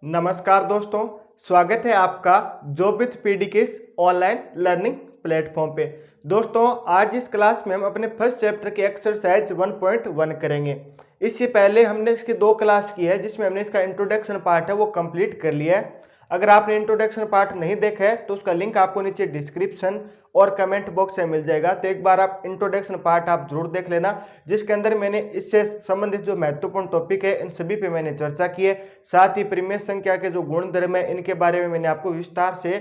नमस्कार दोस्तों, स्वागत है आपका जॉब विथ पीडी के इस ऑनलाइन लर्निंग प्लेटफॉर्म पे। दोस्तों, आज इस क्लास में हम अपने फर्स्ट चैप्टर की एक्सरसाइज 1.1 करेंगे। इससे पहले हमने इसकी 2 क्लास की है जिसमें हमने इसका इंट्रोडक्शन पार्ट है वो कंप्लीट कर लिया है। अगर आपने इंट्रोडक्शन पार्ट नहीं देखा है तो उसका लिंक आपको नीचे डिस्क्रिप्शन और कमेंट बॉक्स में मिल जाएगा। तो एक बार आप इंट्रोडक्शन पार्ट आप जरूर देख लेना, जिसके अंदर मैंने इससे संबंधित जो महत्वपूर्ण टॉपिक है इन सभी पे मैंने चर्चा की है। साथ ही परिमेय संख्या के जो गुणधर्म है इनके बारे में मैंने आपको विस्तार से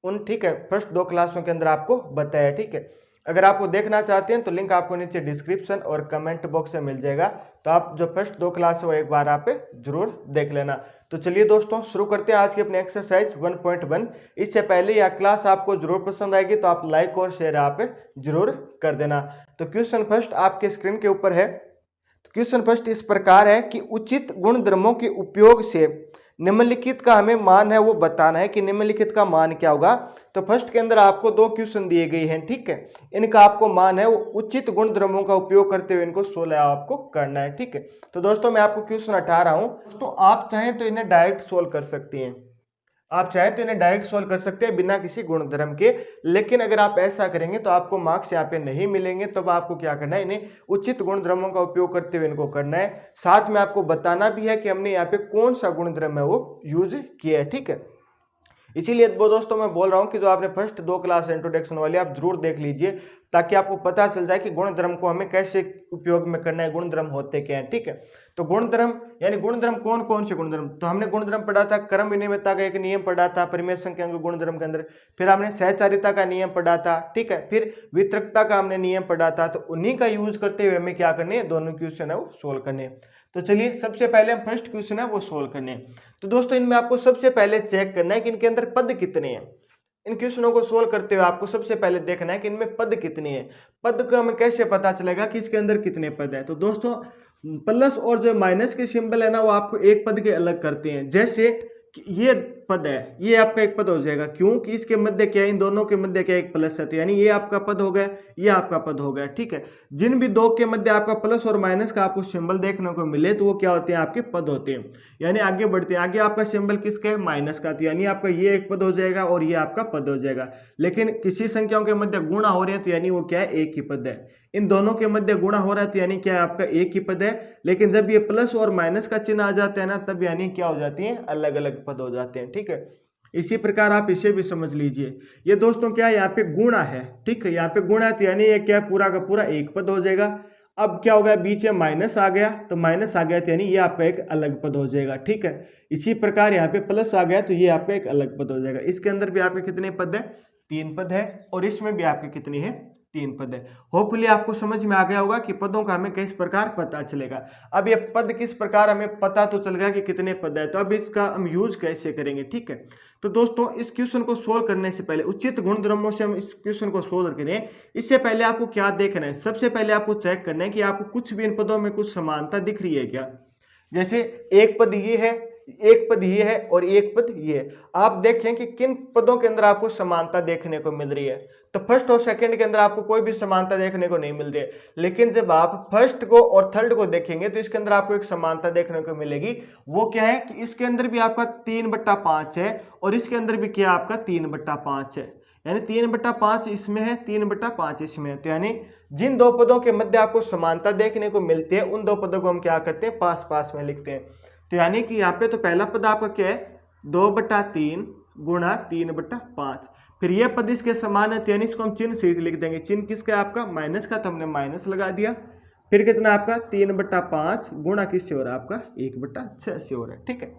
फर्स्ट 2 क्लासों के अंदर आपको बताया। ठीक है, अगर आप वो देखना चाहते हैं तो लिंक आपको नीचे डिस्क्रिप्शन और कमेंट बॉक्स में मिल जाएगा। तो आप जो फर्स्ट 2 क्लास है वो एक बार आप जरूर देख लेना। तो चलिए दोस्तों, शुरू करते हैं आज की अपनी एक्सरसाइज 1.1। इससे पहले यह क्लास आपको जरूर पसंद आएगी तो आप लाइक और शेयर आप जरूर कर देना। तो क्वेश्चन फर्स्ट आपके स्क्रीन के ऊपर है। तो क्वेश्चन फर्स्ट इस प्रकार है कि उचित गुणधर्मों के उपयोग से निम्नलिखित का हमें मान है वो बताना है कि निम्नलिखित का मान क्या होगा। तो फर्स्ट के अंदर आपको 2 क्वेश्चन दिए गए हैं। ठीक है, इनका आपको मान है वो उचित गुणधर्मों का उपयोग करते हुए इनको 16 आपको करना है। ठीक है, तो दोस्तों मैं आपको क्वेश्चन हटा रहा हूं। दोस्तों आप चाहें तो इन्हें डायरेक्ट सोल्व कर सकते हैं, बिना किसी गुणधर्म के। लेकिन अगर आप ऐसा करेंगे तो आपको मार्क्स यहाँ पे नहीं मिलेंगे। तब आपको क्या करना है, इन्हें उचित गुणधर्मों का उपयोग करते हुए इनको करना है। साथ में आपको बताना भी है कि हमने यहाँ पे कौन सा गुणधर्म है वो यूज किया है। ठीक है, इसीलिए वो दोस्तों मैं बोल रहा हूँ कि जो आपने फर्स्ट 2 क्लास इंट्रोडक्शन वाली आप जरूर देख लीजिए, ताकि आपको पता चल जाए कि गुणधर्म को हमें कैसे उपयोग में करना है, गुणधर्म होते क्या हैं। ठीक है, तो गुणधर्म यानी गुणधर्म कौन कौन से गुणधर्म, तो हमने गुणधर्म पढ़ा था, क्रम विनिमयता का एक नियम पढ़ा था परिमेय संख्या के गुणधर्म के अंदर। फिर हमने सहचारिता का नियम पढ़ा था। ठीक है, फिर वितरकता का हमने नियम पढ़ा था। तो उन्हीं का यूज करते हुए हमें क्या करने हैं, दोनों क्वेश्चन है वो सोल्व करने हैं। तो चलिए सबसे पहले हम फर्स्ट क्वेश्चन है वो सोल्व करने हैं। तो दोस्तों इनमें आपको सबसे पहले चेक करना है कि इनके अंदर पद कितने हैं। इन क्वेश्चनों को सोल्व करते हुए आपको सबसे पहले देखना है कि इनमें पद कितने हैं। पद का हमें कैसे पता चलेगा कि इसके अंदर कितने पद है। तो दोस्तों प्लस और जो माइनस के सिंबल है ना वो आपको एक पद के अलग करते हैं। जैसे ये पद है, ये आपका एक पद हो जाएगा, क्योंकि इसके मध्य क्या है, इन दोनों के मध्य क्या एक प्लस है। तो यानी ये आपका पद हो गया, ये आपका पद हो गया। ठीक है, जिन भी 2 के मध्य आपका प्लस और माइनस का आपको सिंबल देखने को मिले तो वो क्या होते हैं, आपके पद होते हैं। यानी आगे बढ़ते हैं, आगे आपका सिंबल किसका है, माइनस का। तो यानी आपका ये एक पद हो जाएगा और ये आपका पद हो जाएगा। लेकिन किसी संख्याओं के मध्य गुणा हो रहे हैं तो यानी वो क्या है, एक ही पद है। इन दोनों के मध्य गुणा हो रहा है तो यानी क्या है, आपका एक ही पद है। लेकिन जब ये प्लस और माइनस का चिन्ह आ जाता है ना, तब यानी क्या हो जाती है, अलग अलग पद हो जाते हैं। ठीक है, इसी प्रकार आप इसे भी समझ लीजिए। ये दोस्तों क्या है, यहाँ पे गुणा है। ठीक है, यहाँ पे गुणा है तो यानी ये क्या है, पूरा का पूरा एक पद हो जाएगा। अब क्या हो गया, बीच में माइनस आ गया, तो माइनस आ गया तो यानी ये आपका एक अलग पद हो जाएगा। ठीक है, इसी प्रकार यहाँ पे प्लस आ गया तो ये आपका एक अलग पद हो जाएगा। इसके अंदर भी आपके कितने पद है, 3 पद है, और इसमें भी आपके कितने हैं, 3 पद है। होपफुली आपको समझ में आ गया होगा कि पदों का हमें किस प्रकार पता चलेगा। अब ये पद किस प्रकार हमें पता तो चल गया कि कितने पद है, तो अब इसका हम यूज कैसे करेंगे। ठीक है, तो दोस्तों इस क्वेश्चन को सोल्व करने से पहले उचित गुणधर्मों से हम इस क्वेश्चन को सोल्व करें, इससे पहले आपको क्या देखना है, सबसे पहले आपको चेक करना है कि आपको कुछ भी इन पदों में कुछ समानता दिख रही है क्या। जैसे एक पद ये है, एक पद ये है और एक पद ये है। आप देखें कि किन पदों के अंदर आपको समानता देखने को मिल रही है। तो फर्स्ट और सेकंड के अंदर आपको कोई भी समानता देखने को नहीं मिल रही है। लेकिन जब आप फर्स्ट को और थर्ड को देखेंगे तो इसके अंदर आपको एक समानता देखने को मिलेगी। वो क्या है कि इसके अंदर भी आपका 3/5 है और इसके अंदर भी क्या आपका 3/5 है। यानी 3/5 इसमें है, 3/5 इसमें है। तो यानी जिन 2 पदों के मध्य आपको समानता देखने को मिलती है उन 2 पदों को हम क्या करते हैं, पास पास में लिखते हैं। तो यानी कि यहाँ पे तो पहला पद आपका क्या है, 2/3 गुणा 3/5। फिर ये पद इसके समान है तो यानी इसको हम चिन्ह से लिख देंगे। चिन्ह किसका है, आपका माइनस का, तो हमने माइनस लगा दिया। फिर कितना आपका 3/5 गुणा किससे हो रहा है, आपका 1/6 से हो रहा है। ठीक है,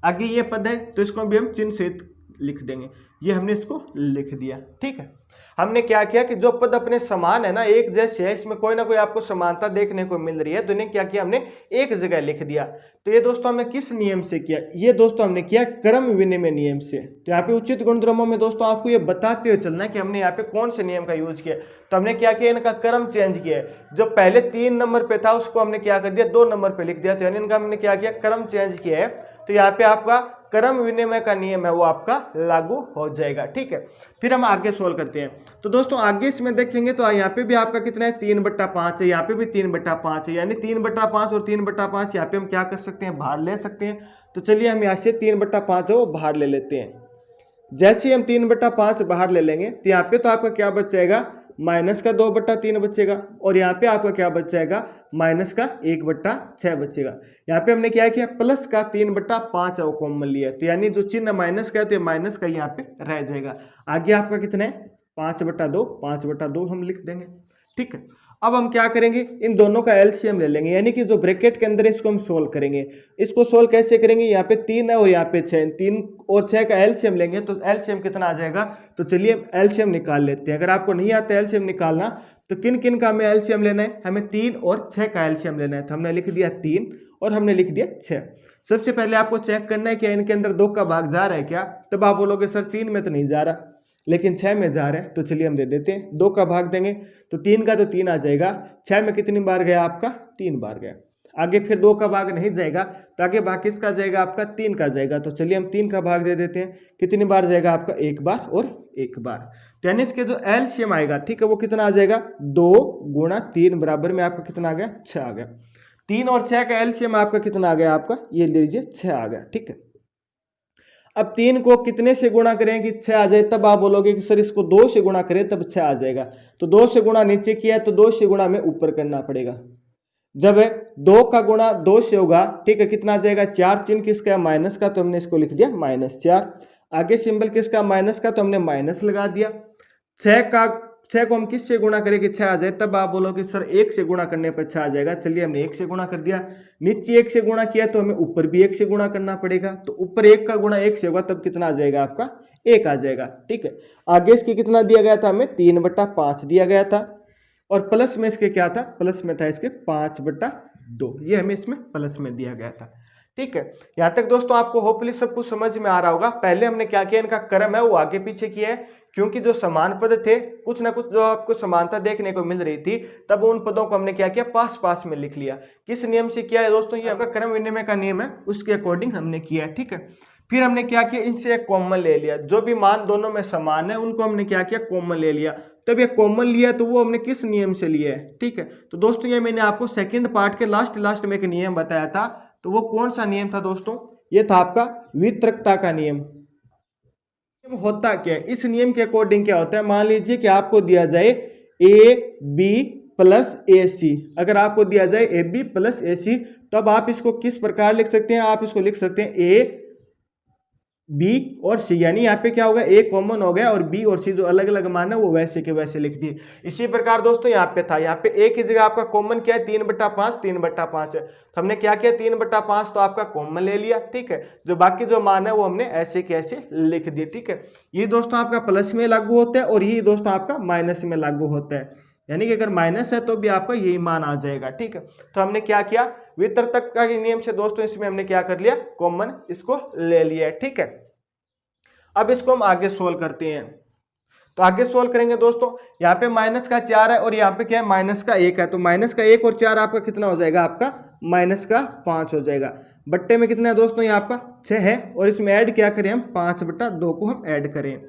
आगे ये पद है तो इसको भी हम चिन्ह से लिख देंगे। ये हमने इसको लिख दिया। ठीक है, हमने क्या किया कि जो पद अपने समान है ना, एक जैसे है, इसमें कोई ना कोई आपको समानता देखने को मिल रही है, तो इन्हें क्या किया, हमने एक जगह लिख दिया। तो ये दोस्तों हमने किस नियम से किया, ये दोस्तों हमने किया क्रम विनिमय नियम से। तो यहाँ पे उचित गुणधर्मों में दोस्तों आपको ये बताते हुए चलना है कि हमने यहाँ पे कौन से नियम का यूज किया। तो हमने क्या किया, इनका क्रम चेंज किया। जो पहले 3 नंबर पे था उसको हमने क्या कर दिया, 2 नंबर पे लिख दिया। तो यानी इनका हमने क्या किया, क्रम चेंज किया है। तो यहाँ पे आपका क्रम विनिमय का नियम है वो आपका लागू हो जाएगा। ठीक है, फिर हम आगे सोल्व करते हैं। तो दोस्तों आगे इसमें देखेंगे तो यहाँ पे भी आपका कितना है 3/5 है, यहाँ पे भी 3/5 है, यानी 3/5 और 3/5 यहाँ पे हम क्या कर सकते हैं, बाहर ले सकते हैं। तो चलिए हम यहाँ से 3/5 है वो बाहर ले लेते हैं। जैसे ही हम 3/5 बाहर ले लेंगे तो यहाँ पे तो आपका क्या बच जाएगा, माइनस का 2/3 बचेगा, और यहाँ पे आपका क्या बच जाएगा, माइनस का 1/6 बचेगा। यहाँ पे हमने क्या किया, प्लस का 3/5 है वो कॉमन लिया, तो यानी जो चिन्ह माइनस का है तो ये माइनस का यहाँ पे रह जाएगा। आगे आपका कितना है 5/2, 5/2 हम लिख देंगे। ठीक है, अब हम क्या करेंगे, इन दोनों का एलसीएम ले लेंगे, यानी कि जो ब्रैकेट के अंदर इसको हम सोल्व करेंगे। इसको सोल्व कैसे करेंगे, यहाँ पे 3 है और यहाँ पे 6, 3 और 6 का एलसीएम लेंगे तो एलसीएम कितना आ जाएगा। तो चलिए एलसीएम निकाल लेते हैं। अगर आपको नहीं आता एलसीएम निकालना तो किन किन का हमें एलसीएम लेना है, हमें 3 और 6 का एलसीएम लेना है। तो हमने लिख दिया 3 और हमने लिख दिया 6। सबसे पहले आपको चेक करना है कि इनके अंदर 2 का भाग जा रहा है क्या। तब आप बोलोगे सर 3 में तो नहीं जा रहा लेकिन 6 में जा रहा है, तो चलिए हम दे देते हैं। 2 का भाग देंगे तो 3 का तो 3 आ जाएगा, 6 में कितनी बार गया आपका, 3 बार गया। आगे फिर 2 का भाग नहीं जाएगा तो आगे भाग किसका जाएगा, आपका 3 का जाएगा। तो चलिए हम 3 का भाग दे देते हैं, कितनी बार जाएगा आपका, 1 बार और 1 बार। तो यानी इसके जो एलसीएम आएगा, ठीक है, वो कितना आ जाएगा, 2 × 3 बराबर में आपका कितना आ गया, 6 आ गया। 3 और 6 का एलसीएम आपका कितना आ गया, आपका ये लीजिए 6 आ गया। ठीक है, अब 3 को कितने से गुणा करें कि 6 आ जाए, तब आप बोलोगे कि सर इसको 2 से गुणा करें तब 6 आ जाएगा। तो 2 से गुणा नीचे किया तो 2 से गुणा हमें ऊपर करना पड़ेगा। जब 2 का गुणा 2 से होगा, ठीक है, कितना आ जाएगा, 4। चिन्ह किसका है, माइनस का, तो हमने इसको लिख दिया -4। आगे सिंबल किसका, माइनस का, तो हमने माइनस लगा दिया। 6 को हम किस से गुणा करें कि 6 आ जाए, तब आप बोलोगे सर 1 से गुणा करने पर 6 आ जाएगा। चलिए हमने 1 से गुणा कर दिया, नीचे 1 से गुणा किया तो हमें ऊपर भी 1 से गुणा करना पड़ेगा। तो ऊपर 1 का गुणा 1 से होगा तब कितना आ जाएगा, आपका 1 आ जाएगा। ठीक है, आगे इसकी कितना दिया गया था, हमें 3/5 दिया गया था, और प्लस में इसके क्या था, प्लस में था इसके 5/2, ये हमें इसमें प्लस में दिया गया था। ठीक है, यहाँ तक दोस्तों आपको होपफुली सब कुछ समझ में आ रहा होगा। पहले हमने क्या किया, इनका क्रम है वो आगे पीछे किया है, क्योंकि जो समान पद थे कुछ ना कुछ जो आपको समानता देखने को मिल रही थी, तब उन पदों को हमने क्या किया, पास पास में लिख लिया। किस नियम से किया है दोस्तों, ये आपका क्रम विनिमय का नियम है, उसके अकॉर्डिंग हमने किया है। ठीक है, फिर हमने क्या किया, इनसे एक कॉमन ले लिया, जो भी मान दोनों में समान है उनको हमने क्या किया, कॉमन ले लिया। तब ये कॉमन लिया तो वो हमने किस नियम से लिया है। ठीक है, तो दोस्तों ये मैंने आपको सेकंड पार्ट के लास्ट में एक नियम बताया था, तो वो कौन सा नियम था दोस्तों, ये था आपका वितरकता का नियम। होता क्या है, इस नियम के अकॉर्डिंग क्या होता है, मान लीजिए कि आपको दिया जाए AB + AC। अगर आपको दिया जाए AB + AC, तब आप इसको किस प्रकार लिख सकते हैं, आप इसको लिख सकते हैं A, B और C, यानी यहाँ पे क्या होगा, A कॉमन हो गया और B और C जो अलग अलग मान है वो वैसे के वैसे लिख दिए। इसी प्रकार दोस्तों यहाँ पे था, यहाँ पे A की जगह आपका कॉमन क्या है, 3/5, 3/5 है, तो हमने क्या किया, 3/5 तो आपका कॉमन ले लिया। ठीक है, जो बाकी जो मान है वो हमने ऐसे के ऐसे लिख दिए। ठीक है, ये दोस्तों आपका प्लस में लागू होता है और ये दोस्तों आपका माइनस में लागू होता है, यानी कि अगर माइनस है तो भी आपका यही मान आ जाएगा। ठीक है, तो हमने क्या किया, वितरक का नियम से दोस्तों इसमें हमने क्या कर लिया, कॉमन इसको ले लिया। ठीक है, अब इसको हम आगे सोल्व करते हैं। तो आगे सोल्व करेंगे दोस्तों, यहाँ पे -4 है और यहाँ पे क्या है, -1 है, तो -1 और 4 आपका कितना हो जाएगा, आपका -5 हो जाएगा। बट्टे में कितना है दोस्तों, ये आपका 6 है, और इसमें ऐड क्या करें हम, 5/2 को हम ऐड करें।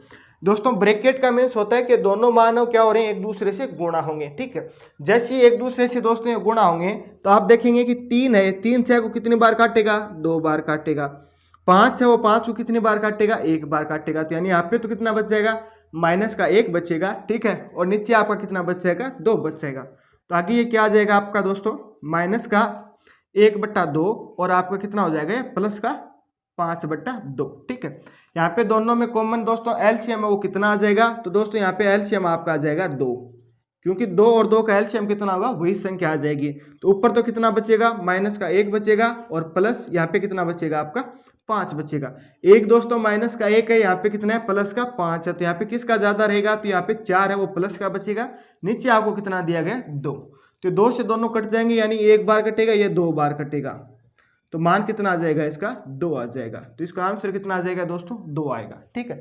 दोस्तों ब्रैकेट का मीन्स होता है कि दोनों मान क्या हो रहे हैं, एक दूसरे से गुणा होंगे। ठीक है, जैसे ही एक दूसरे से दोस्तों गुणा होंगे तो आप देखेंगे कि 3 है, 3 6 को कितनी बार काटेगा, 2 बार काटेगा। 5 है, वो 5 को कितनी बार काटेगा, 1 बार काटेगा। तो यानी यहाँ पे तो कितना बच जाएगा, -1 बचेगा। ठीक है, और नीचे आपका कितना बच जाएगा, 2 बच जाएगा। तो आगे ये क्या आ जाएगा आपका दोस्तों, -1/2 और आपका कितना हो जाएगा, प्लस का 5/2। ठीक है, यहाँ पे दोनों में कॉमन दोस्तों एलसीएम है वो कितना आ जाएगा, तो दोस्तों यहाँ पे एलसीएम आपका आ जाएगा 2, क्योंकि 2 और 2 का एलसीएम कितना होगा, वही संख्या आ जाएगी। तो ऊपर तो कितना बचेगा, -1 बचेगा और प्लस यहाँ पे कितना बचेगा, आपका 5 बचेगा। एक दोस्तों -1 है, यहाँ पे कितना है, प्लस का 5 है, तो यहाँ पे किसका ज्यादा रहेगा, तो यहाँ पे 4 है, वो प्लस का बचेगा। नीचे आपको कितना दिया गया, 2, तो 2 से दोनों कट जाएंगे, यानी 1 बार कटेगा, ये 2 बार कटेगा, तो मान कितना आ जाएगा इसका, 2 आ जाएगा। तो इसका आंसर कितना आ जाएगा दोस्तों, 2 आएगा। ठीक है,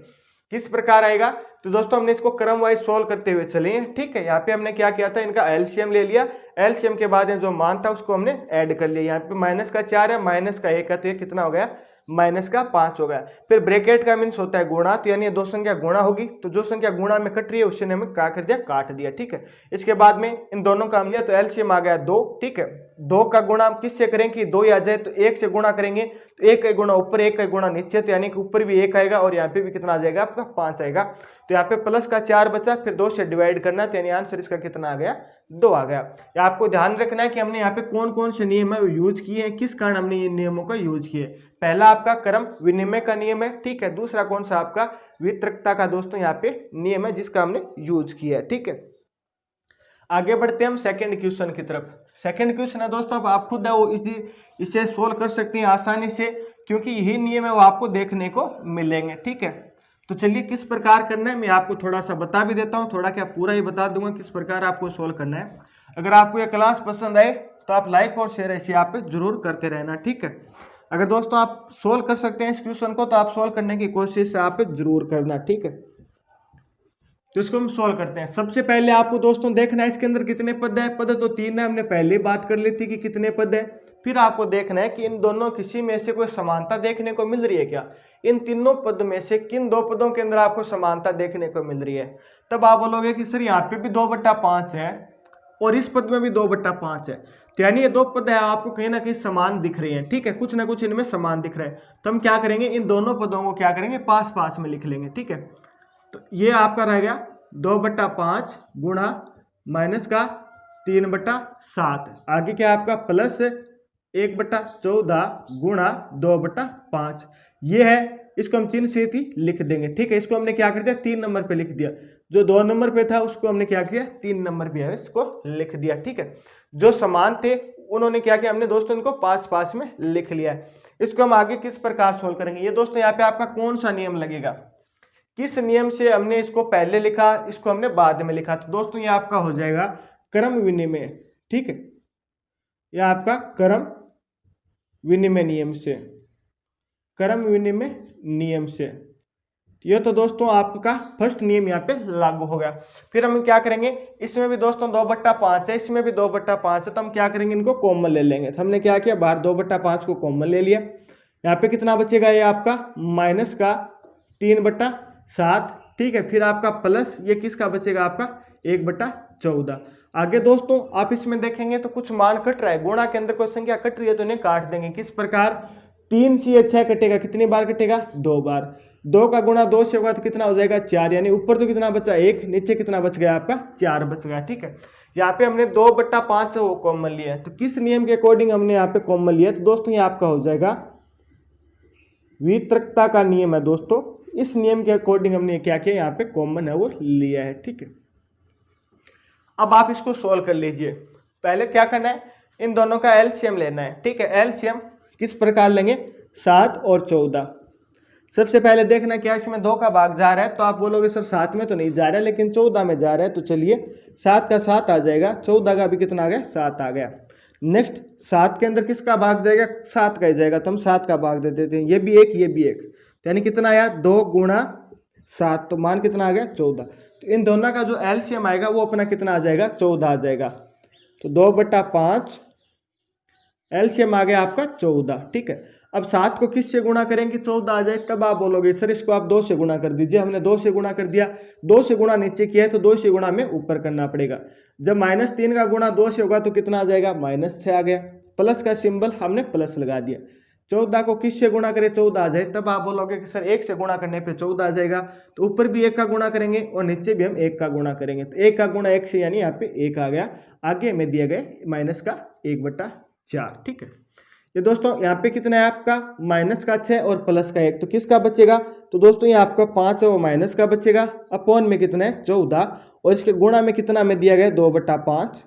किस प्रकार आएगा, तो दोस्तों हमने इसको क्रम वाइज सोल्व करते हुए चले हैं। ठीक है, यहाँ पे हमने क्या किया था, इनका एलसीएम ले लिया, एलसीएम के बाद जो मान था उसको हमने ऐड कर लिया। यहाँ पे -4 है, -1 है, तो ये कितना हो गया, माइनस का 5 होगा। फिर ब्रैकेट का मीन्स होता है गुणा, तो यानी ये दो संख्या गुणा होगी, तो जो संख्या गुणा में कट रही है उससे हमें क्या कर दिया, काट दिया। ठीक है, इसके बाद में इन दोनों का हम लिया तो एलसीएम आ गया 2। ठीक है, 2 का गुणा किससे करें कि 2 आ जाए, तो 1 से गुणा करेंगे, तो 1 का गुणा ऊपर 1 का गुणा नीचे, तो यानी कि ऊपर भी 1 आएगा और यहाँ पे भी कितना आ जाएगा आपका 5 आएगा। तो यहाँ पे प्लस का 4 बचा, फिर 2 से डिवाइड करना, तो यानी आंसर इसका कितना आ गया, 2 आ गया। या आपको ध्यान रखना है कि हमने यहाँ पे कौन कौन से नियम है यूज किए हैं, किस कारण हमने ये नियमों का यूज किए। पहला आपका क्रम विनिमय का नियम है। ठीक है, दूसरा कौन सा आपका वितरकता का दोस्तों यहाँ पे नियम है जिसका हमने यूज किया है। ठीक है, आगे बढ़ते हैं हम सेकंड क्वेश्चन की तरफ। सेकंड क्वेश्चन है दोस्तों, अब आप खुद है वो इसे सोल्व कर सकते हैं आसानी से, क्योंकि यही नियम है वो आपको देखने को मिलेंगे। ठीक है, तो चलिए किस प्रकार करना है मैं आपको थोड़ा सा बता भी देता हूँ, थोड़ा क्या पूरा ही बता दूंगा किस प्रकार आपको सोल्व करना है। अगर आपको यह क्लास पसंद आए तो आप लाइक और शेयर ऐसे आप जरूर करते रहना। ठीक है, अगर दोस्तों आप सोल्व कर सकते हैं इस क्वेश्चन को तो आप सोल्व करने की कोशिश आप जरूर करना। ठीक है, तो इसको हम सॉल्व करते हैं। सबसे पहले आपको दोस्तों देखना है इसके अंदर कितने पद है। पद तो 3 है, हमने पहले ही बात कर ली थी कि कितने पद है। फिर आपको देखना है कि इन दोनों किसी में से कोई समानता देखने को मिल रही है क्या। इन तीनों पद में से किन 2 पदों के अंदर आपको समानता देखने को मिल रही है। तब आप बोलोगे कि सर यहाँ पे भी 2/5 है और इस पद में भी 2/5 है, तो यानी ये 2 पद है आपको कहीं ना कहीं समान दिख रही है। ठीक है, कुछ ना कुछ इनमें समान दिख रहा है, तो हम क्या करेंगे, इन दोनों पदों को क्या करेंगे, पास पास में लिख लेंगे। ठीक है, तो ये आपका रह गया 2/5 गुणा माइनस का 3/7, आगे क्या आपका प्लस 1/14 गुणा 2/5, ये है। इसको हम चिन्ह सहित ही लिख देंगे। ठीक है, इसको हमने क्या कर दिया, 3 नंबर पे लिख दिया। जो 2 नंबर पे था उसको हमने क्या किया, 3 नंबर पे है इसको लिख दिया। ठीक है, जो समान थे उन्होंने क्या किया, हमने दोस्तों इनको पास पास में लिख लिया है। इसको हम आगे किस प्रकार सोल्व करेंगे, ये दोस्तों यहाँ पे आपका कौन सा नियम लगेगा, किस नियम से हमने इसको पहले लिखा, इसको हमने बाद में लिखा। तो दोस्तों ये आपका हो जाएगा क्रम विनिमय। ठीक है, यह आपका क्रम विनिमय नियम से, क्रम विनिमय नियम से। ये तो दोस्तों आपका फर्स्ट नियम यहाँ पे लागू हो गया। फिर हम क्या करेंगे, इसमें भी दोस्तों 2/5 है, इसमें भी 2/5 है, तो हम क्या करेंगे, इनको कॉमन ले लेंगे। तो हमने क्या किया, बाहर 2/5 को कॉमन ले लिया। यहाँ पे कितना बचेगा, ये आपका माइनस का 3/7। ठीक है, फिर आपका प्लस ये किसका बचेगा, आपका 1/14। आगे दोस्तों आप इसमें देखेंगे तो कुछ मान कट रहा है, गुणा के अंदर कोई संख्या कट रही है तो इन्हें काट देंगे। किस प्रकार, 3 से 6 कटेगा, कितनी बार कटेगा, 2 बार। 2 का गुणा 2 से होगा तो कितना हो जाएगा, 4, यानी ऊपर तो कितना बचा 1, नीचे कितना बच गया आपका 4 बच गया। ठीक है, यहाँ पे हमने 2/5 कॉमन लिया है, तो किस नियम के अकॉर्डिंग हमने यहाँ पे कॉमन लिया, तो दोस्तों ये आपका हो जाएगा वितरकता का नियम है दोस्तों। इस नियम के अकॉर्डिंग हमने क्या किया, यहाँ पे कॉमन है वो लिया है। ठीक है, अब आप इसको सोल्व कर लीजिए। पहले क्या करना है, इन दोनों का एलसीएम लेना है। ठीक है, एलसीएम किस प्रकार लेंगे, 7 और 14। सबसे पहले देखना क्या इसमें 2 का भाग जा रहा है, तो आप बोलोगे सर 7 में तो नहीं जा रहा है लेकिन 14 में जा रहा है, तो चलिए 7 का 7 आ जाएगा, 14 का भी कितना आ गया, 7 आ गया। नेक्स्ट 7 के अंदर किसका भाग जाएगा, 7 का ही जाएगा, तो हम 7 का भाग दे देते हैं। ये भी 1, ये भी 1, यानी कितना आया, 2 गुणा 7, तो मान कितना आ गया, 14। तो इन दोनों का जो एलसीएम आएगा वो अपना कितना आ जाएगा, 14 आ जाएगा। तो 2/5 एलसीएम आ गया आपका 14। ठीक है, अब 7 को किस से गुणा करेंगे 14 आ जाए, तब आप बोलोगे सर इसको आप 2 से गुणा कर दीजिए। हमने 2 से गुणा कर दिया, 2 से गुणा नीचे किया है तो 2 से गुणा में ऊपर करना पड़ेगा। जब -3 का गुणा 2 से होगा तो कितना आ जाएगा, -6 आ गया। प्लस का सिंबल हमने प्लस लगा दिया। 14 को किस से गुणा करें 14 आ जाए, तब आप बोलोगे कि सर 1 से गुणा करने पे 14 आ जाएगा, तो ऊपर भी 1 का गुणा करेंगे और नीचे भी हम 1 का गुणा करेंगे, तो 1 का गुणा 1 से यानी यहाँ पे 1 आ गया। आगे में दिया गया माइनस का 1/4। ठीक है, ये दोस्तों यहाँ पे कितना है आपका माइनस का 6 और प्लस का 1, तो किसका बचेगा, तो दोस्तों ये आपका 5 है वो माइनस का बचेगा, अपॉन में कितना है 14, और इसके गुणा में कितना में दिया गया 2/5,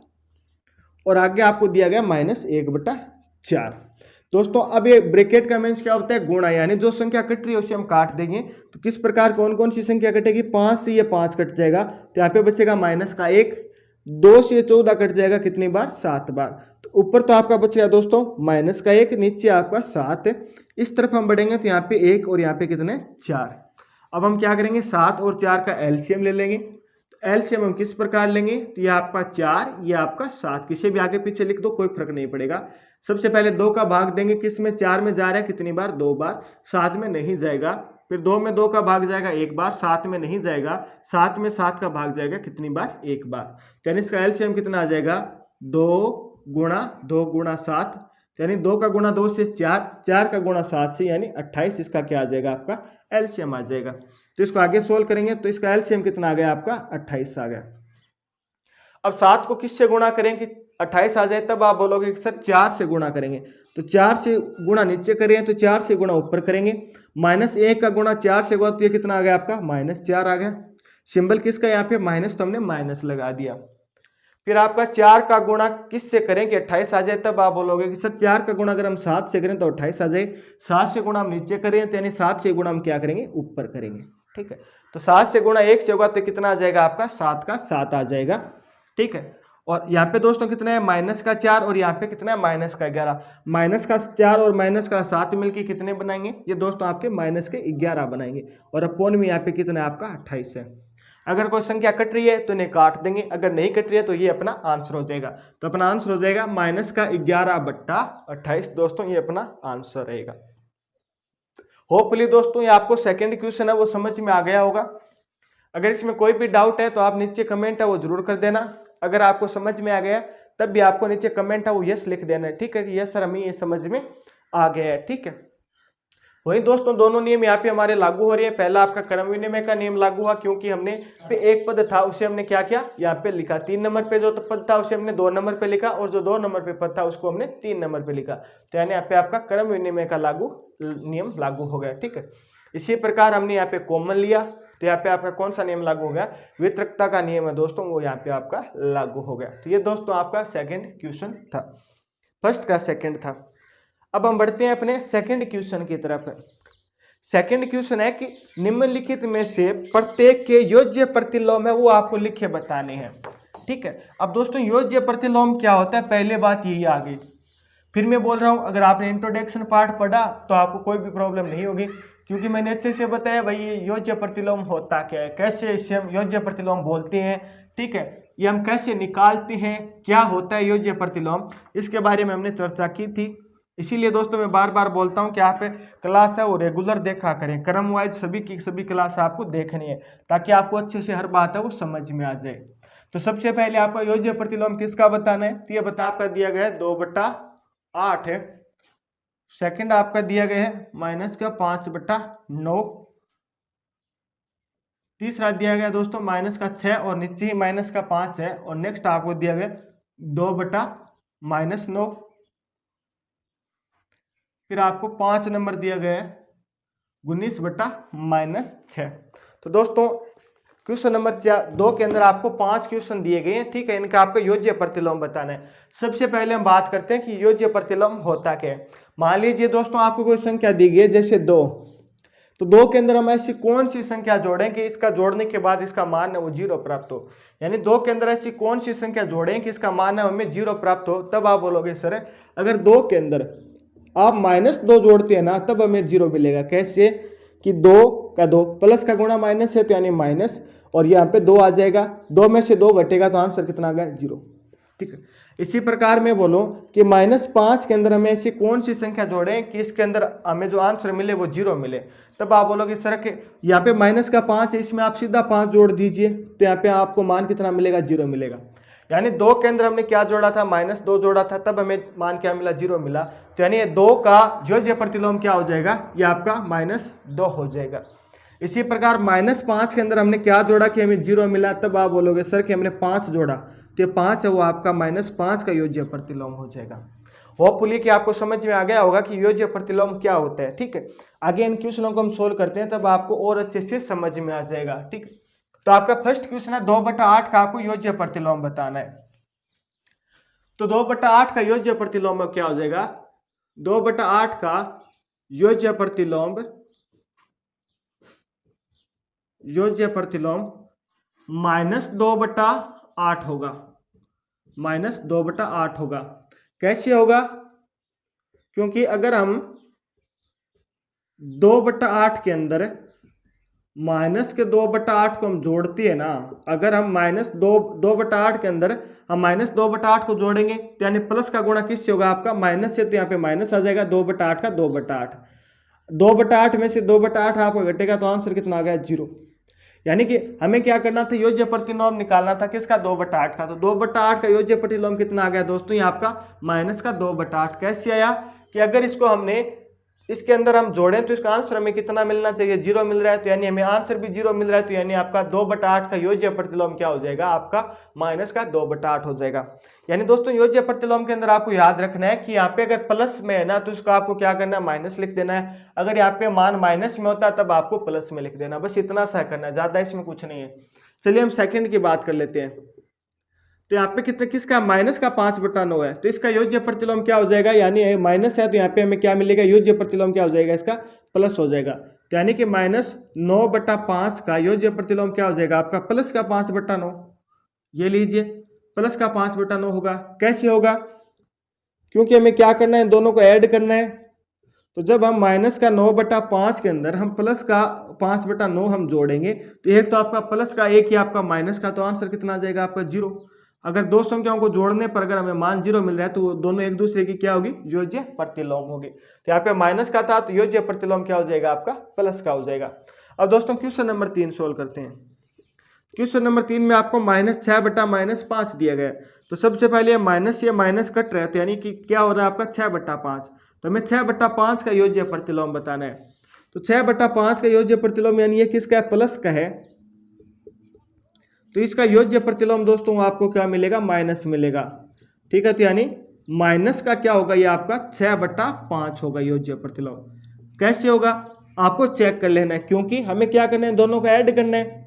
और आगे आपको दिया गया -1/4। दोस्तों अब ये ब्रैकेट का मीन्स क्या होता है, गुणा, यानी जो संख्या कट रही है उसे हम काट देंगे। तो किस प्रकार कौन कौन सी संख्या कटेगी, 5 से ये 5 कट जाएगा, तो यहाँ पे बचेगा माइनस का 1, 2 से 14 कट जाएगा कितनी बार, 7 बार। तो ऊपर तो आपका बचेगा दोस्तों माइनस का 1, नीचे आपका 7 है। इस तरफ हम बढ़ेंगे तो यहाँ पे 1 और यहाँ पे कितने 4। अब हम क्या करेंगे, 7 और 4 का एलसीएम ले लेंगे। तो एलसीएम हम किस प्रकार लेंगे, तो ये आपका 4, ये आपका 7, किसी भी आगे पीछे लिख दो कोई फर्क नहीं पड़ेगा। सबसे पहले 2 का भाग देंगे, किस में 4 में जा रहा है कितनी बार, 2 बार, 7 में नहीं जाएगा। फिर 2 में 2 का भाग जाएगा 1 बार, 7 में नहीं जाएगा, 7 में 7 का भाग जाएगा कितनी बार, 1 बार। यानी इसका एलसीएम कितना आ जाएगा, 2 गुणा 2 गुणा 7, यानी 2 का गुणा 2 से 4, 4 का गुणा 7 से, यानी 28 इसका क्या आ जाएगा, आपका एलसीएम आ जाएगा। तो इसको आगे सोल्व करेंगे तो इसका एलसीएम कितना आ गया, आपका 28 आ गया। अब 7 को किससे गुणा करेंगे 28 आ जाए, तब आप बोलोगे कि सर 4 से गुणा करेंगे, तो 4 से गुणा नीचे करें तो 4 से गुणा ऊपर करेंगे, -1 का गुणा 4 से हुआ तो ये कितना आ गया आपका -4 आ गया। सिंबल किसका यहाँ पे माइनस, तो हमने माइनस लगा दिया। फिर आपका 4 का गुणा किससे करें कि 28 आ जाए, तब आप बोलोगे कि सर 4 का गुणा अगर हम 7 से करें तो 28 आ जाए, 7 से गुणा हम नीचे करें तो यानी 7 से गुणा हम क्या करेंगे, ऊपर करेंगे। ठीक है, तो 7 से गुणा 1 से होगा तो कितना आ जाएगा आपका 7 का 7 आ जाएगा। ठीक है, और यहाँ पे दोस्तों कितना है -4 और यहाँ पे कितना है -11, -4 और -7 मिलके कितने बनाएंगे, ये दोस्तों आपके -11 बनाएंगे, और अपोन में यहाँ पे कितना है आपका 28 है। अगर कोई संख्या कट रही है तो इन्हें काट देंगे, अगर नहीं कट रही है तो ये अपना आंसर हो जाएगा। तो अपना आंसर हो जाएगा -11/28 दोस्तों, ये अपना आंसर रहेगा। होपफुली दोस्तों ये आपको सेकंड क्वेश्चन है वो समझ में आ गया होगा। अगर इसमें कोई भी डाउट है तो आप नीचे कमेंट है वो जरूर कर देना। अगर आपको समझ में आ गया तब भी आपको नीचे कमेंट है वो यस लिख देना है। ठीक है कि यस सर हमें ये समझ में आ गया है। ठीक है, वही दोस्तों दोनों नियम यहाँ पे हमारे लागू हो रहे हैं। पहला आपका क्रम विनिमय का नियम लागू हुआ क्योंकि हमने पे एक पद था उसे हमने क्या किया यहाँ पे लिखा, 3 नंबर पे जो पद था उसे हमने 2 नंबर पे लिखा, और जो 2 नंबर पे पद था उसको हमने 3 नंबर पे लिखा। तो यानी यहाँ पे आपका क्रम विनिमय का नियम लागू हो गया। ठीक है, इसी प्रकार हमने यहाँ पे कॉमन लिया तो यहाँ पे आपका कौन सा नियम लागू हो गया, वितरकता का नियम है दोस्तों, वो यहाँ पे आपका लागू हो गया। तो ये दोस्तों आपका सेकंड क्वेश्चन था, फर्स्ट का सेकंड था। अब हम बढ़ते हैं अपने सेकंड क्वेश्चन की तरफ। सेकंड क्वेश्चन है कि निम्नलिखित में से प्रत्येक के योज्य प्रतिलोम है वो आपको लिखे बताने हैं। ठीक है, अब दोस्तों योज्य प्रतिलोम क्या होता है, पहले बात यही आ गई। फिर मैं बोल रहा हूँ अगर आपने इंट्रोडक्शन पार्ट पढ़ा तो आपको कोई भी प्रॉब्लम नहीं होगी, क्योंकि मैंने अच्छे से बताया भाई ये योज्य प्रतिलोम होता क्या है, कैसे इसे हम योज्य प्रतिलोम बोलते हैं। ठीक है, ये हम कैसे निकालते हैं, क्या होता है योज्य प्रतिलोम, इसके बारे में हमने चर्चा की थी। इसीलिए दोस्तों मैं बार बार बोलता हूँ कि यहाँ पे क्लास है वो रेगुलर देखा करें, क्रम वाइज सभी की सभी क्लास आपको देखनी है ताकि आपको अच्छे से हर बात है वो समझ में आ जाए। तो सबसे पहले आपका योज्य प्रतिलोम किसका बताना है, तो ये बता आपका दिया गया है 2/8 है। सेकंड आपका दिया गया है -5/9। तीसरा दिया गया दोस्तों -6 और नीचे ही -5 है, और नेक्स्ट आपको दिया गया 2/-9। फिर आपको 5 नंबर दिया गया है 19/-6। तो दोस्तों क्वेश्चन नंबर 2 के अंदर आपको 5 क्वेश्चन दिए गए हैं। ठीक है, इनका आपको योज्य प्रतिलोम बताना है। सबसे पहले हम बात करते हैं कि योज्य प्रतिलोम होता क्या है। मान लीजिए दोस्तों आपको कोई संख्या दी गई है जैसे 2, तो 2 के अंदर हम ऐसी कौन सी संख्या जोड़ें कि इसका जोड़ने के बाद इसका मान है वो 0 प्राप्त हो। यानी 2 के अंदर ऐसी कौन सी संख्या जोड़ें कि इसका मान है हमें 0 प्राप्त हो। तब आप बोलोगे सर अगर 2 के अंदर आप -2 जोड़ते हैं ना तब हमें 0 मिलेगा। कैसे कि 2 का 2 प्लस का गुणा माइनस है तो यानी माइनस, और यहाँ पे 2 आ जाएगा, 2 में से 2 घटेगा तो आंसर कितना आ गया 0। ठीक है, इसी प्रकार में बोलो कि -5 के अंदर हमें ऐसी कौन सी संख्या जोड़ें कि इसके अंदर हमें जो आंसर मिले वो 0 मिले। तब आप बोलोगे सर के यहाँ पे -5 है, इसमें आप सीधा 5 जोड़ दीजिए तो यहाँ पे आपको मान कितना मिलेगा 0 मिलेगा। यानी 2 के अंदर हमने क्या जोड़ा था -2 जोड़ा था, तब हमें मान क्या मिला 0 मिला। तो यानी 2 का योज्य प्रतिलोम क्या हो जाएगा, ये आपका -2 हो जाएगा। इसी प्रकार -5 के अंदर हमने क्या जोड़ा कि हमें 0 मिला, तब आप बोलोगे सर कि हमने 5 जोड़ा तो 5 है वो आपका -5 का योज्य प्रतिलोम हो जाएगा। होपफुली कि आपको समझ में आ गया होगा कि योज्य प्रतिलोम क्या होता है। ठीक है, आगे इन क्वेश्चनों को हम सोल्व करते हैं तब आपको और अच्छे से समझ में आ जाएगा। ठीक है, तो आपका फर्स्ट क्वेश्चन है 2/8 का आपको योज्य प्रतिलोम बताना है। तो 2/8 का योज्य प्रतिलोम क्या हो जाएगा, 2/8 का योज्य प्रतिलोम -2/8 होगा, -2/8 होगा। कैसे होगा, क्योंकि अगर हम 2/8 के अंदर माइनस के 2/8 को हम जोड़ते हैं ना, अगर हम -2/8 के अंदर हम -2/8 को जोड़ेंगे तो यानी प्लस का गुणा किससे होगा आपका, माइनस से, तो यहाँ पे माइनस आ जाएगा 2/8 का 2/8। 2/8 में से 2/8 आपका घटेगा तो आंसर कितना आ गया, 0। यानी कि हमें क्या करना था, योज्य प्रतिलोम निकालना था किसका, 2/8 का। तो 2/8 का योज्य प्रतिलोम कितना आ गया दोस्तों, ये आपका माइनस का 2/8। कैसे आया कि अगर इसको हमने इसके अंदर हम जोड़ें तो इसका आंसर हमें कितना मिलना चाहिए, 0 मिल रहा है, तो यानी हमें आंसर भी 0 मिल रहा है, तो यानी आपका 2/8 का योज्य प्रतिलोम क्या हो जाएगा, आपका माइनस का 2/8 हो जाएगा। यानी दोस्तों योज्य प्रतिलोम के अंदर आपको याद रखना है कि यहाँ पे अगर प्लस में है ना तो इसको आपको क्या करना है, माइनस लिख देना है। अगर यहाँ पे मान माइनस में होता है तब आपको प्लस में लिख देना, बस इतना सा करना है, ज्यादा इसमें कुछ नहीं है। चलिए हम सेकंड की बात कर लेते हैं। तो यहाँ पे कितने किसका, माइनस का 5/9 है, तो इसका योज्य प्रतिलोम क्या हो जाएगा, यानी माइनस है तो यहाँ पे हमें क्या मिलेगा, योज्य प्रतिलोम क्या हो जाएगा, इसका प्लस हो जाएगा। तो यानी कि -9/5 का योज्य प्रतिलोम क्या हो जाएगा आपका, प्लस का 5/9। ये लीजिए प्लस का 5/9 होगा। कैसे होगा, क्योंकि हमें क्या करना है, दोनों को ऐड करना है। तो जब हम माइनस का 9/5 के अंदर हम प्लस का 5/9 हम जोड़ेंगे तो एक तो आपका प्लस का, एक ही आपका माइनस का, तो आंसर कितना आ जाएगा आपका, 0। अगर दो संख्याओं को जोड़ने पर अगर हमें मान 0 मिल रहा है तो वो दोनों एक दूसरे की क्या होगी, योज्य प्रतिलोम होगी। तो यहाँ पे माइनस का था तो योज्य प्रतिलोम क्या हो जाएगा आपका, प्लस का हो जाएगा। अब दोस्तों क्वेश्चन नंबर 3 सोल्व करते हैं। क्वेश्चन नंबर 3 में आपको -6/-5 दिया गया है। तो सबसे पहले माइनस, ये माइनस कट रहा है तो यानी कि क्या हो रहा है आपका 6/5। तो हमें 6/5 का योज्य प्रतिलोम बताना है। तो 6/5 का योज्य प्रतिलोम यानी ये किसका है, प्लस का है, तो इसका योज्य प्रतिलोम दोस्तों आपको क्या मिलेगा, माइनस मिलेगा। ठीक है, तो यानी माइनस का क्या होगा, ये आपका 6/5 होगा योज्य प्रतिलोम। कैसे होगा आपको चेक कर लेना है, क्योंकि हमें क्या करना है, दोनों को ऐड करना है।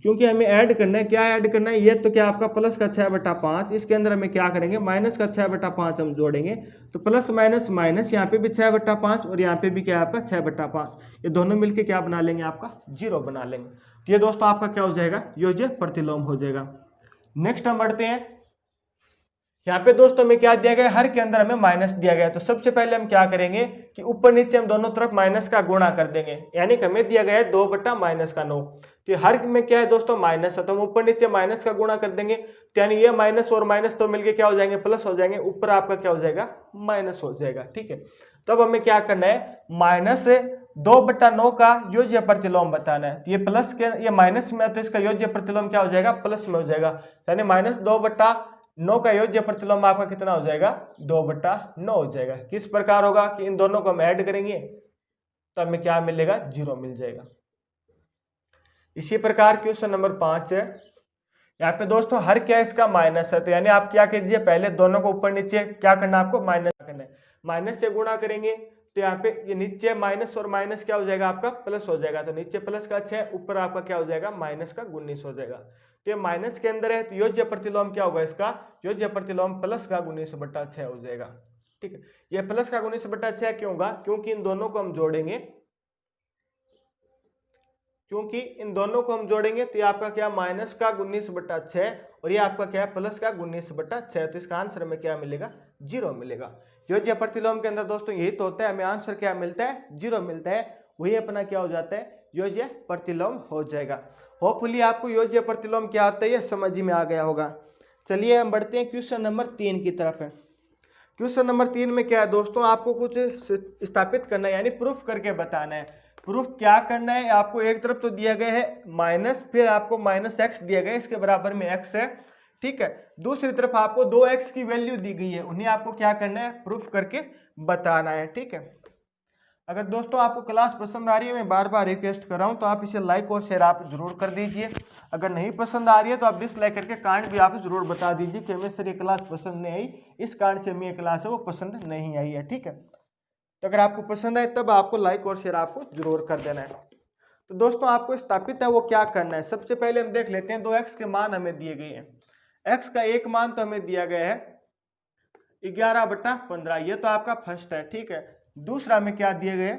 क्योंकि हमें ऐड करना है, क्या ऐड करना है, ये तो क्या आपका प्लस का 6/5, इसके अंदर हमें क्या करेंगे, माइनस का 6/5 हम जोड़ेंगे तो प्लस माइनस माइनस, यहाँ पे भी 6/5 और यहाँ पे भी क्या है आपका 6/5, ये दोनों मिलके क्या बना लेंगे, आपका 0 बना लेंगे। तो ये दोस्तों आपका क्या हो जाएगा, योज्य प्रतिलोम हो जाएगा। नेक्स्ट हम बढ़ते हैं। यहाँ पे दोस्तों में क्या दिया गया है, हर के अंदर हमें माइनस दिया गया है। तो सबसे पहले हम क्या करेंगे कि ऊपर नीचे हम दोनों तरफ माइनस का गुणा कर देंगे, यानी कि हमें दिया गया है 2/-9। तो हर में क्या है दोस्तों, माइनस है, तो हम ऊपर नीचे माइनस का गुणा कर देंगे, तो यानी ये माइनस और माइनस तो मिलके क्या हो जाएंगे, प्लस हो जाएंगे, ऊपर आपका क्या हो जाएगा, माइनस हो जाएगा। ठीक है, तब हमें क्या करना है, -2/9 का योज्य प्रतिलोम बताना है। तो ये प्लस के, ये माइनस में है तो इसका योज्य प्रतिलोम क्या हो जाएगा, प्लस में हो जाएगा, यानी -2/9 का योज्य प्रतिलोम आपका कितना हो जाएगा, 2/9 हो जाएगा। किस प्रकार होगा कि इन दोनों को हम ऐड करेंगे तो हमें क्या मिलेगा, 0 मिल जाएगा। इसी प्रकार क्वेश्चन नंबर 5 है। यहाँ पे दोस्तों हर क्या इसका माइनस है, तो यानी आप क्या कीजिए, पहले दोनों को ऊपर नीचे क्या करना है, आपको माइनस करना है। माइनस से गुणा करेंगे तो यहाँ पे ये नीचे माइनस और माइनस क्या हो जाएगा, आपका प्लस हो जाएगा। तो नीचे प्लस का 6, ऊपर आपका क्या हो जाएगा, माइनस का 19 हो जाएगा। तो ये माइनस के अंदर है तो योज्य प्रतिलोम क्या होगा, इसका योज्य प्रतिलोम प्लस का 19/6 हो जाएगा। ठीक है, ये प्लस का 19/6 क्यों होगा, क्योंकि इन दोनों को हम जोड़ेंगे, तो ये आपका क्या, माइनस का 19/6 और ये आपका क्या है, प्लस का 19/6। तो इसका आंसर हमें क्या मिलेगा, 0 मिलेगा। योज्य प्रतिलोम के अंदर दोस्तों यही तो होता है, हमें आंसर क्या मिलता है, 0 मिलता है, वही अपना क्या हो जाता है, योज्य प्रतिलोम हो जाएगा। होपफुली आपको योज्य प्रतिलोम क्या होता है ये समझ में आ गया होगा। चलिए हम बढ़ते हैं क्वेश्चन नंबर 3 की तरफ है। क्वेश्चन नंबर 3 में क्या है दोस्तों, आपको कुछ स्थापित करना है, यानी प्रूफ करके बताना है। प्रूफ क्या करना है, आपको एक तरफ तो दिया गया है माइनस, फिर आपको -x दिया गया है, इसके बराबर में x है। ठीक है, दूसरी तरफ आपको 2x की वैल्यू दी गई है, उन्हें आपको क्या करना है, प्रूफ करके बताना है। ठीक है, अगर दोस्तों आपको क्लास पसंद आ रही है, मैं बार बार रिक्वेस्ट कर रहा हूं तो आप इसे लाइक और शेयर आप जरूर कर दीजिए। अगर नहीं पसंद आ रही है तो आप डिसलाइक करके कारण भी आप जरूर बता दीजिए कि हमें सर ये क्लास पसंद नहीं आई, इस कारण से हमें ये क्लास है वो पसंद नहीं आई है। ठीक है, तो अगर आपको पसंद आए तब आपको लाइक और शेयर आपको जरूर कर देना है। तो दोस्तों आपको स्थापित है वो क्या करना है, सबसे पहले हम देख लेते हैं 2x के मान हमें दिए गए हैं। x का एक मान तो हमें दिया गया है 11/15, ये तो आपका फर्स्ट है। ठीक है, दूसरा में क्या दिए गए,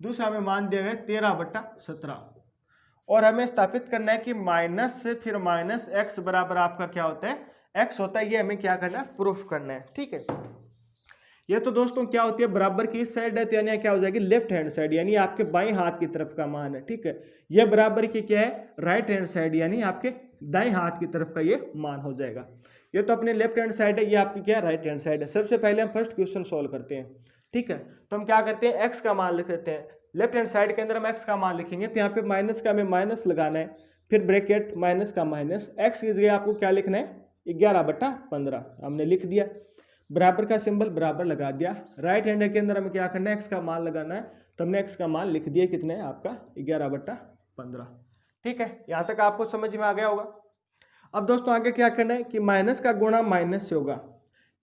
दूसरा में मान दिए गए 13/17 और हमें स्थापित करना है कि माइनस से फिर -x बराबर आपका क्या होता है, x होता है, ये हमें क्या करना है, प्रूफ करना है। ठीक है, ये तो दोस्तों क्या होती है, बराबर की इस साइड है तो यानी क्या हो जाएगी, लेफ्ट हैंड साइड, यानी आपके बाएं हाथ की तरफ का मान है। ठीक है, ये बराबर की क्या है, राइट हैंड साइड, यानी आपके दाएं हाथ की तरफ का ये मान हो जाएगा। ये तो अपने लेफ्ट हैंड साइड है, ये आपकी क्या है, राइट हैंड साइड है। सबसे पहले हम फर्स्ट क्वेश्चन सोल्व करते हैं। ठीक है, तो हम क्या करते हैं, एक्स का मान लिख लेते हैं। लेफ्ट हैंड साइड के अंदर हम एक्स का मान लिखेंगे, तो यहाँ पे माइनस का हमें माइनस लगाना है, फिर ब्रैकेट माइनस का माइनस, एक्स की जगह आपको क्या लिखना है, 11/15 हमने लिख दिया, बराबर का सिंबल बराबर लगा दिया। राइट हैंड के अंदर हमें क्या करना है, एक्स का मान लगाना है, तो हमने एक्स का मान लिख दिया, कितने है आपका 11/15। ठीक है, यहाँ तक आपको समझ में आ गया होगा। अब दोस्तों आगे क्या करना है कि माइनस का गुणा माइनस से होगा।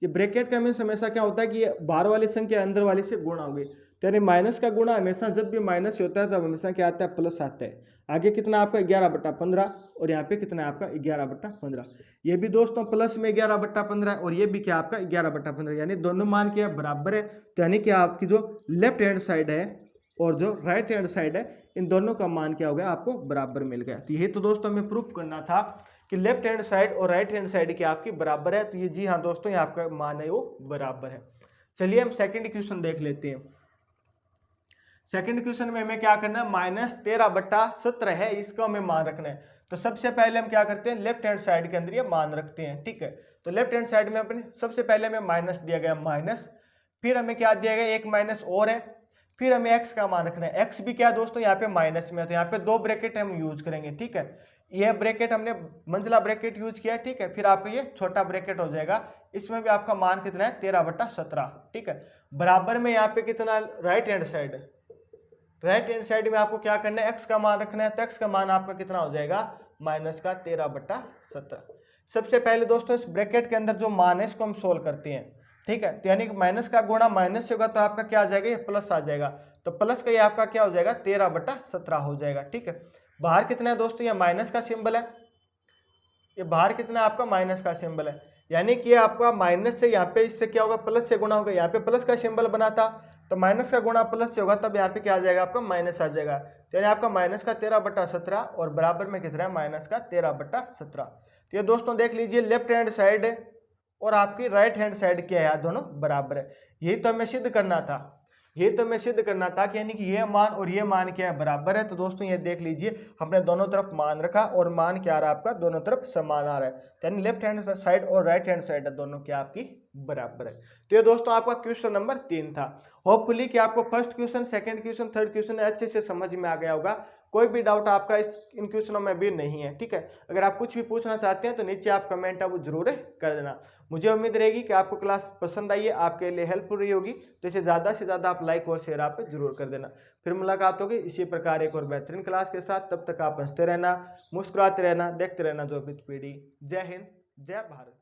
ये ब्रैकेट का मीन्स हमेशा क्या होता है कि बाहर वाली संख्या अंदर वाली से गुणा होगी, तो यानी माइनस का गुणा हमेशा जब भी माइनस से होता है तब हमेशा क्या आता है, प्लस आता है। आगे कितना आपका 11/15 और यहाँ पे कितना है आपका 11/15। ये भी दोस्तों प्लस में 11/15 और ये भी क्या आपका 11/15, यानी दोनों मान क्या बराबर है। तो यानी कि आपकी जो लेफ्ट हैंड साइड है और जो राइट हैंड साइड है, इन दोनों का मान क्या हो गया, आपको बराबर मिल गया। तो ये तो दोस्तों हमें प्रूफ करना था कि लेफ्ट हैंड साइड और राइट हैंड साइड की आपकी बराबर है। तो ये जी हाँ दोस्तों, ये आपका मान है वो बराबर है। चलिए हम सेकंड क्वेश्चन देख लेते हैं। सेकंड क्वेश्चन में हमें क्या करना है, -13/17 है, इसको हमें मान रखना है। तो सबसे पहले हम क्या करते हैं, लेफ्ट हैंड साइड के अंदर ये मान रखते हैं। ठीक है, तो लेफ्ट हैंड साइड में अपने सबसे पहले हमें माइनस दिया गया, माइनस, फिर हमें क्या दिया गया, एक माइनस और है, फिर हमें एक्स का मान रखना है। एक्स भी क्या दोस्तों यहाँ पे माइनस में है, तो यहाँ पे दो ब्रैकेट हम यूज करेंगे। ठीक है, ये ब्रैकेट हमने मंजिला ब्रैकेट यूज किया है। ठीक है, फिर आपका ये छोटा ब्रैकेट हो जाएगा, इसमें भी आपका मान कितना है, 13/17। ठीक है, बराबर में यहाँ पे कितना राइट हैंड साइड है, राइट हैंड साइड में आपको क्या करना है, एक्स का मान रखना है। तो एक्स का मान आपका कितना हो जाएगा, माइनस का 13/17। सबसे पहले दोस्तों इस ब्रैकेट के अंदर जो मान है इसको हम सोल्व करते हैं। ठीक है, तो यानी कि माइनस का गुणा माइनस से होगा तो आपका क्या आ जाएगा, ये प्लस आ जाएगा, तो प्लस का ये आपका क्या हो जाएगा, 13/17 हो जाएगा। ठीक है, बाहर कितना है दोस्तों, ये माइनस का सिंबल है, ये बाहर कितना आपका माइनस का सिंबल है, यानी कि आपका माइनस से यहाँ पे इससे क्या होगा, प्लस से गुणा होगा। यहाँ पे प्लस का सिंबल बना था, तो माइनस का गुणा प्लस से होगा, तब यहाँ पे क्या आ जाएगा, आपका माइनस आ जाएगा। तो यानी आपका माइनस का 13/17 और बराबर में कितना है, माइनस का 13/17। तो ये दोस्तों देख लीजिए, लेफ्ट हैंड साइड और आपकी राइट हैंड साइड क्या है, दोनों बराबर है। यही तो हमें सिद्ध करना था, ये तो हमें सिद्ध करना था कि यानी कि ये मान और ये मान क्या है, बराबर है। तो दोस्तों ये देख लीजिए, हमने दोनों तरफ मान रखा और मान क्या आ रहा है आपका, दोनों तरफ समान आ रहा है। यानी लेफ्ट हैंड साइड और राइट हैंड साइड है, दोनों क्या आपकी बराबर है। तो ये दोस्तों आपका क्वेश्चन नंबर 3 था। होपफुली कि आपको first question, second question, third question अच्छे से समझ में आ गया होगा। कोई भी डाउट आपका इन क्वेश्चनों में भी नहीं है। ठीक है, अगर आप कुछ भी पूछना चाहते हैं तो नीचे आप कमेंट वो जरूर कर देना। मुझे उम्मीद रहेगी कि आपको क्लास पसंद आई है, आपके लिए हेल्पफुल रही होगी। तो इसे ज़्यादा से ज़्यादा आप लाइक और शेयर आप जरूर कर देना। फिर मुलाकात होगी इसी प्रकार एक और बेहतरीन क्लास के साथ। तब तक आप हंसते रहना, मुस्कुराते रहना, देखते रहना जो पीढ़ी। जय हिंद, जय भारत।